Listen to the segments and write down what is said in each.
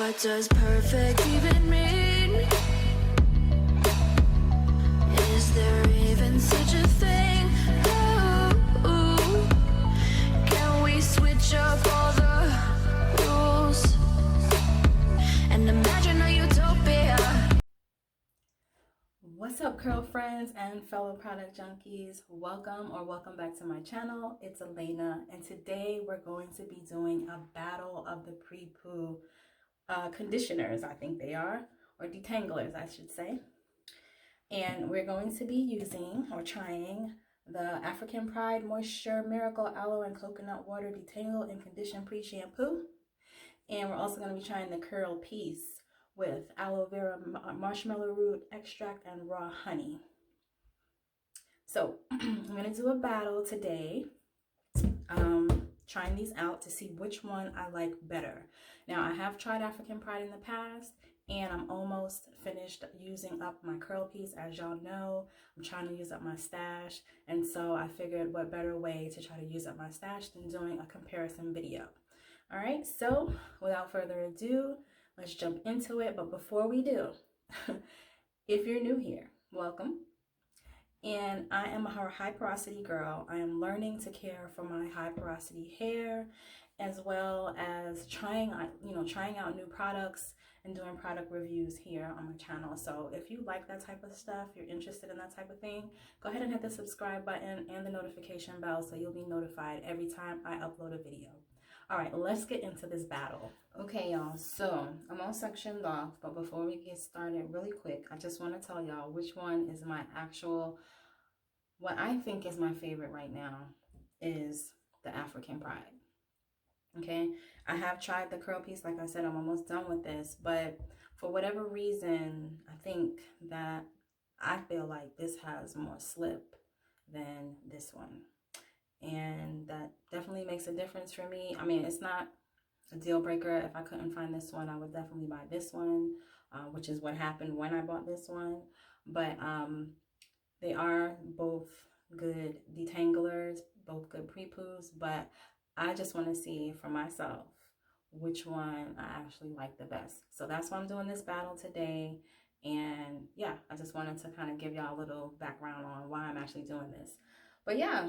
What does perfect even mean? Is there even such a thing? Ooh, can we switch up all the rules and imagine a utopia? What's up, curl friends and fellow product junkies? Welcome back to my channel. It's Elaina, and today we're going to be doing a battle of the Pre-Poo conditioners, I think they are, or detanglers, I should say. And we're going to be using or trying the African Pride Moisture Miracle Aloe and Coconut Water Detangle and Condition Pre-Shampoo. And we're also going to be trying the Curlfriends with aloe vera, marshmallow root extract, and raw honey. So I'm going to do a battle today, trying these out to see which one I like better. Now, I have tried African Pride in the past, and I'm almost finished using up my Curlfriends. As y'all know, I'm trying to use up my stash, and so I figured what better way to try to use up my stash than doing a comparison video. All right, so without further ado, let's jump into it. But before we do, if you're new here, welcome. And I am a high porosity girl. I am learning to care for my high porosity hair, as well as trying out new products and doing product reviews here on my channel. So if you like that type of stuff, you're interested in that type of thing, go ahead and hit the subscribe button and the notification bell so you'll be notified every time I upload a video. All right, let's get into this battle. Okay, y'all, so I'm all sectioned off, but before we get started, really quick, I just want to tell y'all which one is my actual, what I think is my favorite right now is the African Pride. Okay, I have tried the Curlfriends. Like I said, I'm almost done with this, but for whatever reason, I think that I feel like this has more slip than this one. And that definitely makes a difference for me. I mean, it's not a deal breaker. If I couldn't find this one, I would definitely buy this one, which is what happened when I bought this one. But they are both good detanglers, both good pre-poos, but I just want to see for myself which one I actually like the best. So that's why I'm doing this battle today. And yeah, I just wanted to kind of give y'all a little background on why I'm actually doing this. But yeah,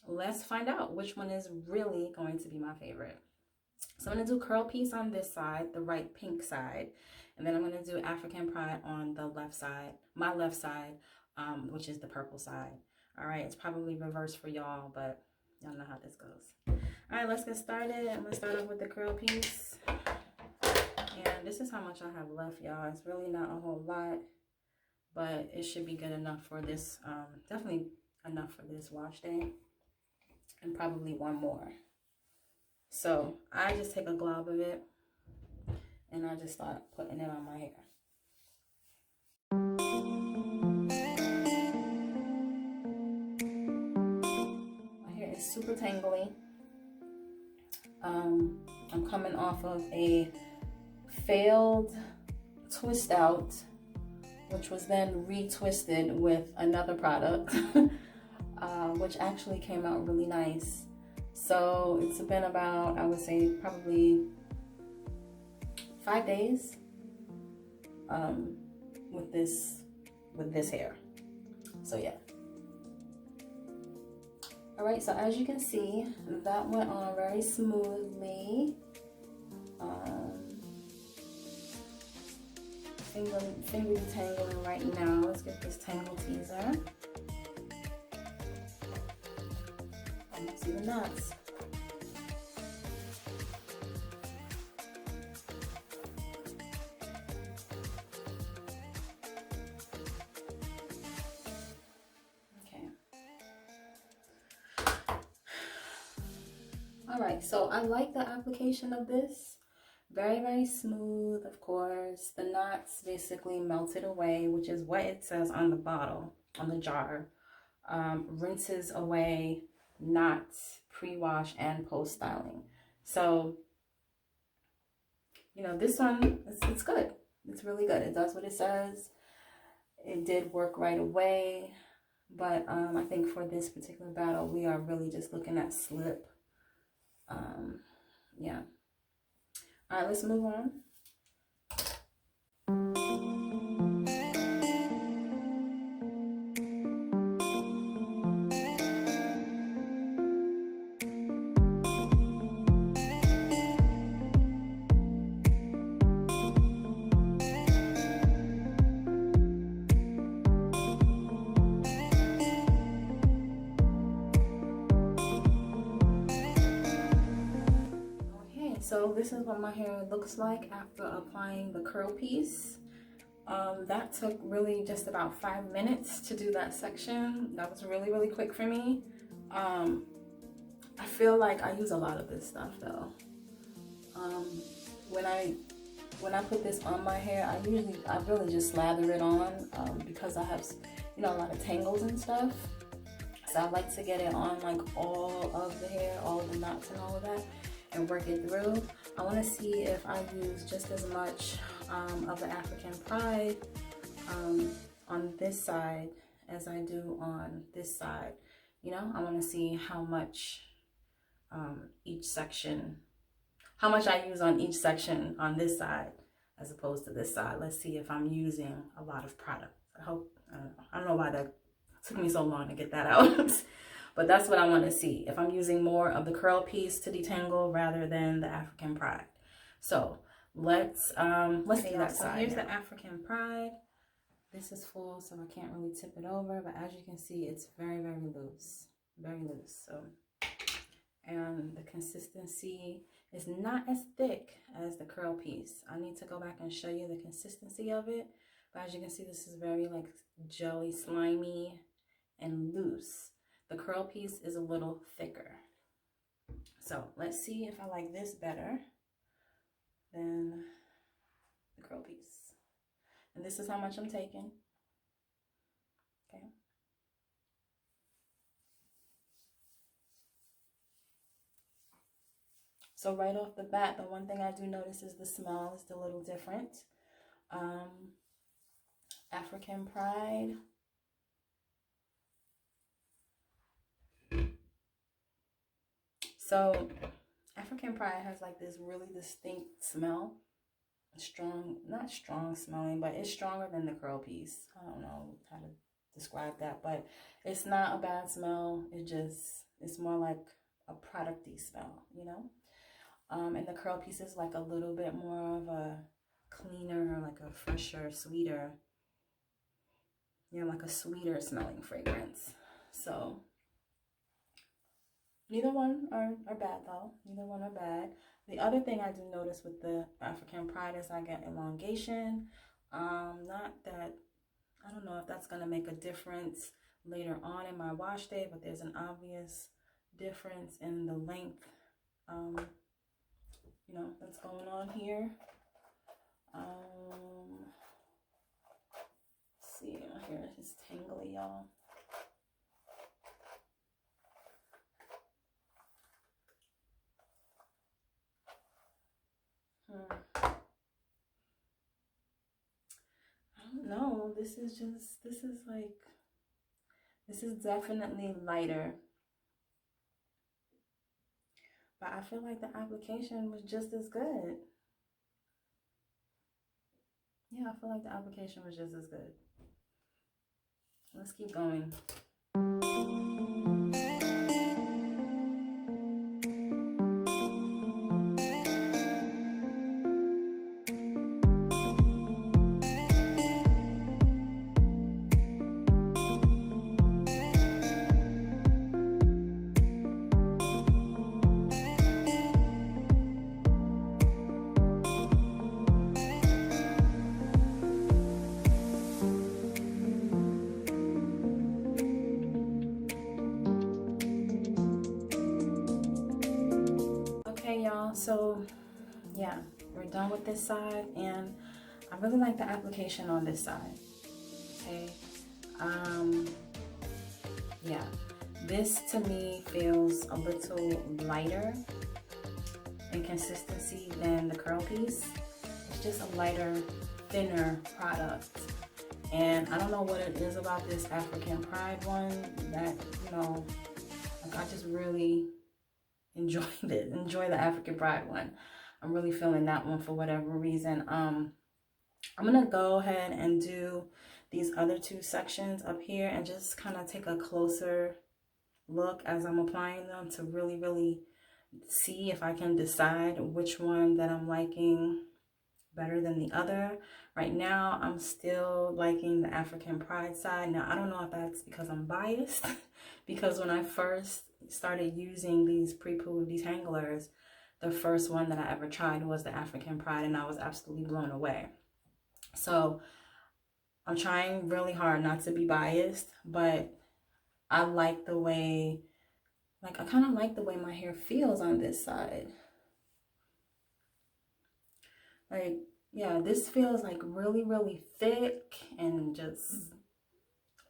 let's find out which one is really going to be my favorite. So I'm going to do Curlfriends on this side, the right pink side. And then I'm going to do African Pride on the left side, my left side, which is the purple side. All right, it's probably reversed for y'all, but y'all know how this goes. All right, let's get started. I'm going to start off with the Curlfriends. And this is how much I have left, y'all. It's really not a whole lot, but it should be good enough for this, definitely enough for this wash day, and probably one more. So I just take a glob of it and I just start putting it on my hair. My hair is super tangly. I'm coming off of a failed twist out, which was then retwisted with another product, which actually came out really nice. So it's been about, I would say, probably 5 days with this hair. So yeah. All right, so as you can see, that went on very smoothly. Finger detangling right now. Let's get this tangle teaser. Almost see the knots. All right, so I like the application of this. Very smooth, of course. The knots basically melted away, which is what it says on the bottle, on the jar. Rinses away knots, pre-wash and post-styling. So, you know, this one, it's good. It's really good. It does what it says. It did work right away. But I think for this particular battle, we are really just looking at slip. Yeah. All right, let's move on. this is what my hair looks like after applying the curl piece. That took really just about 5 minutes to do that section. That was really, really quick for me. I feel like I use a lot of this stuff though. When I put this on my hair, I really just slather it on because I have, you know, a lot of tangles and stuff. So I like to get it on like all of the hair, all of the knots and all of that, and work it through. I want to see if I use just as much of the African Pride on this side as I do on this side. You know, I want to see how much each section, how much I use on each section on this side as opposed to this side. Let's see if I'm using a lot of product. I don't know why that took me so long to get that out. But that's what I want to see, if I'm using more of the curl piece to detangle rather than the African Pride. So let's do that side. So here's the African Pride. This is full, so I can't really tip it over, but as you can see, it's very, very loose, very loose. So, and the consistency is not as thick as the curl piece. I need to go back and show you the consistency of it, but as you can see, this is very like jelly, slimy, and loose. The curl piece is a little thicker. So let's see if I like this better than the curl piece. And this is how much I'm taking. Okay. So right off the bat, the one thing I do notice is the smell is a little different. African Pride. So African Pride has like this really distinct smell. Strong, not strong smelling, but it's stronger than the curl piece. I don't know how to describe that, but it's not a bad smell. It's more like a producty smell, you know? And the curl piece is like a little bit more of a cleaner, like a fresher, sweeter, you know, like a sweeter smelling fragrance. So neither one are bad though. Neither one are bad. The other thing I do notice with the African Pride is I get elongation. Not that, I don't know if that's going to make a difference later on in my wash day, but there's an obvious difference in the length, you know, that's going on here. Let's see, my hair is tangly, y'all. I don't know. This is definitely lighter. But I feel like the application was just as good. Yeah, I feel like the application was just as good. Let's keep going. So yeah, we're done with this side, and I really like the application on this side. Okay, yeah, this to me feels a little lighter in consistency than the curl piece. It's just a lighter, thinner product, and I don't know what it is about this African Pride one that, you know, like I just really enjoy the African Pride one. I'm really feeling that one for whatever reason. I'm gonna go ahead and do these other two sections up here and just kind of take a closer look as I'm applying them to really see if I can decide which one that I'm liking better than the other. Right now I'm still liking the African Pride side. Now I don't know if that's because I'm biased because when I first started using these Pre-Poo detanglers, the first one that I ever tried was the African Pride, and I was absolutely blown away. So I'm trying really hard not to be biased, but I like the way, like I kind of like the way my hair feels on this side. Like, yeah, this feels like really, really thick and just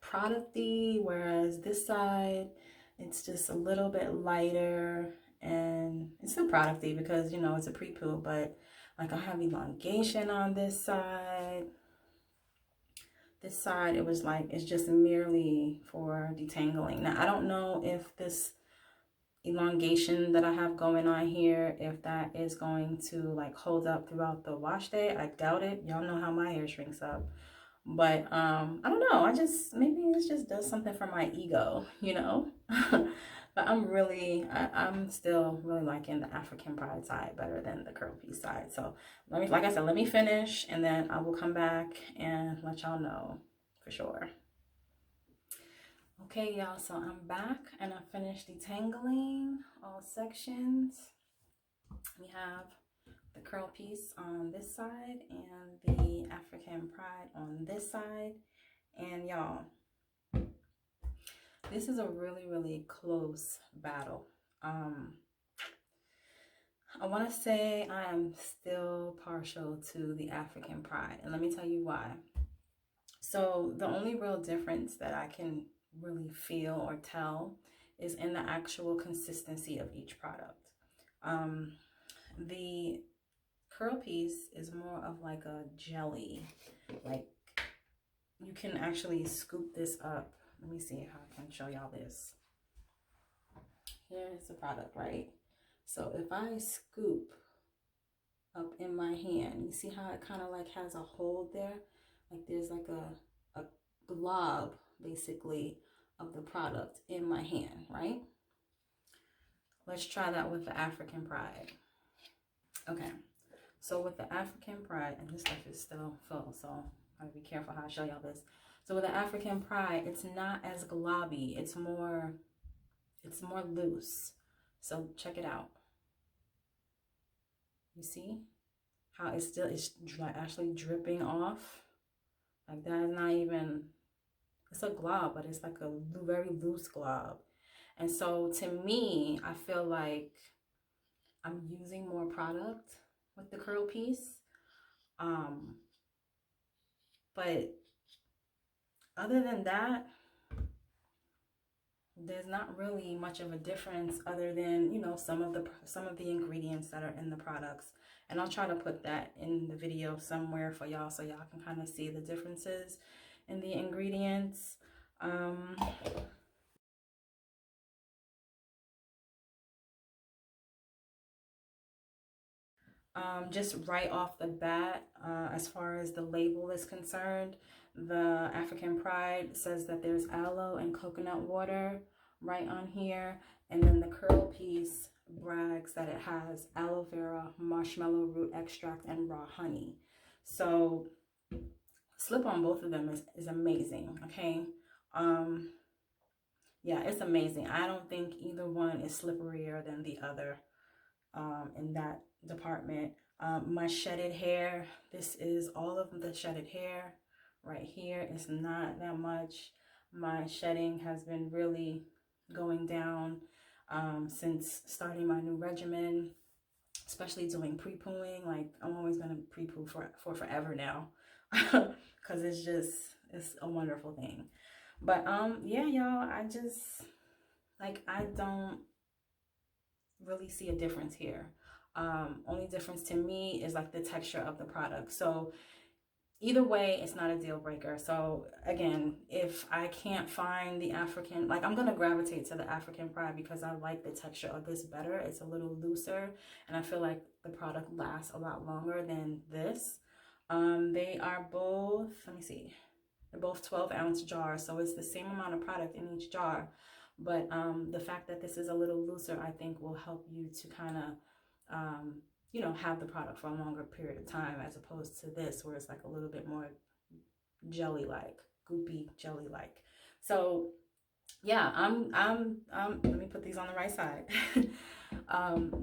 producty, whereas this side, it's just a little bit lighter, and it's still producty because, you know, it's a pre-poo, but like I have elongation on this side. This side, it was like, it's just merely for detangling. Now, I don't know if this elongation that I have going on here, if that is going to like hold up throughout the wash day. I doubt it. Y'all know how my hair shrinks up. But I don't know. I just, maybe this just does something for my ego, you know? But I'm still really liking the African Pride side better than the curl piece side. So let me, like I said, let me finish and then I will come back and let y'all know for sure. Okay, y'all, so I'm back and I finished detangling all sections. We have the curl piece on this side and the African Pride on this side. And y'all, this is a really, really close battle. I want to say I am still partial to the African Pride, and let me tell you why. So the only real difference that I can really feel or tell is in the actual consistency of each product. The curl piece is more of like a jelly, like you can actually scoop this up. Let me see how I can show y'all this. Here's the product, right? So if I scoop up in my hand, you see how it kind of like has a hold there? Like there's like a glob basically of the product in my hand, right? Let's try that with the African Pride. Okay, so with the African Pride, and this stuff is still full, so I gotta be careful how I show y'all this. So with the African Pride, it's not as globby, it's more loose. So check it out. You see how it's actually dripping off? Like that is not even, it's a glob, but it's like a very loose glob. And so to me, I feel like I'm using more product with the curl piece. But other than that, there's not really much of a difference other than, you know, some of the ingredients that are in the products. And I'll try to put that in the video somewhere for y'all so y'all can kind of see the differences in the ingredients. Just right off the bat, as far as the label is concerned, the African Pride says that there's aloe and coconut water right on here. And then the curl piece brags that it has aloe vera, marshmallow root extract, and raw honey. So slip on both of them is amazing, okay? Yeah, it's amazing. I don't think either one is slipperier than the other in that department. My shedded hair, this is all of the shedded hair right here. It's not that much. My shedding has been really going down since starting my new regimen, especially doing pre-pooing. Like I'm always going to pre-poo for forever now because it's a wonderful thing. But yeah, y'all, I don't really see a difference here. Only difference to me is like the texture of the product. So either way, it's not a deal breaker. So again, if I can't find the African, like I'm gonna gravitate to the African Pride because I like the texture of this better. It's a little looser and I feel like the product lasts a lot longer than this. They are both, let me see, they're both 12-ounce jars, so it's the same amount of product in each jar. But the fact that this is a little looser, I think will help you to kind of, you know, have the product for a longer period of time as opposed to this where it's like a little bit more jelly-like, goopy jelly-like. So yeah, let me put these on the right side.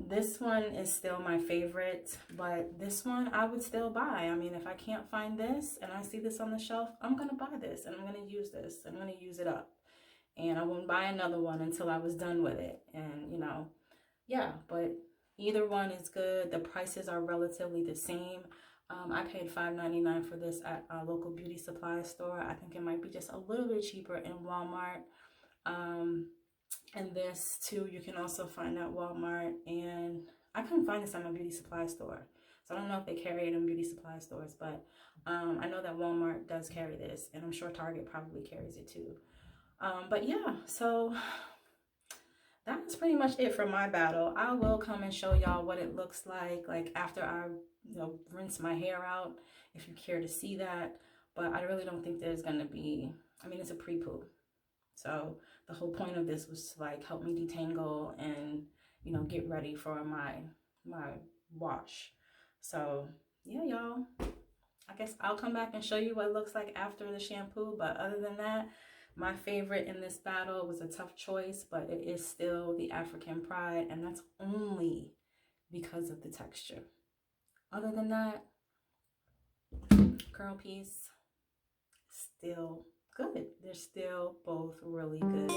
This one is still my favorite, but this one I would still buy. I mean, if I can't find this and I see this on the shelf, I'm gonna buy this and I'm gonna use this. I'm gonna use it up, and I won't buy another one until I was done with it. And you know, yeah, but either one is good. The prices are relatively the same. I paid $5.99 for this at a local beauty supply store. I think it might be just a little bit cheaper in Walmart. And this too, you can also find at Walmart. And I couldn't find this at my beauty supply store, so I don't know if they carry it in beauty supply stores, but I know that Walmart does carry this, and I'm sure Target probably carries it too. But yeah, so that's pretty much it for my battle. I will come and show y'all what it looks like after I, you know, rinse my hair out, if you care to see that. But I really don't think there's gonna be, I mean, it's a pre-poo. So the whole point of this was to like help me detangle and, you know, get ready for my wash. So yeah, y'all, I guess I'll come back and show you what it looks like after the shampoo. But other than that, my favorite in this battle was a tough choice, but it is still the African Pride, and that's only because of the texture. Other than that, curl piece, still good. They're still both really good.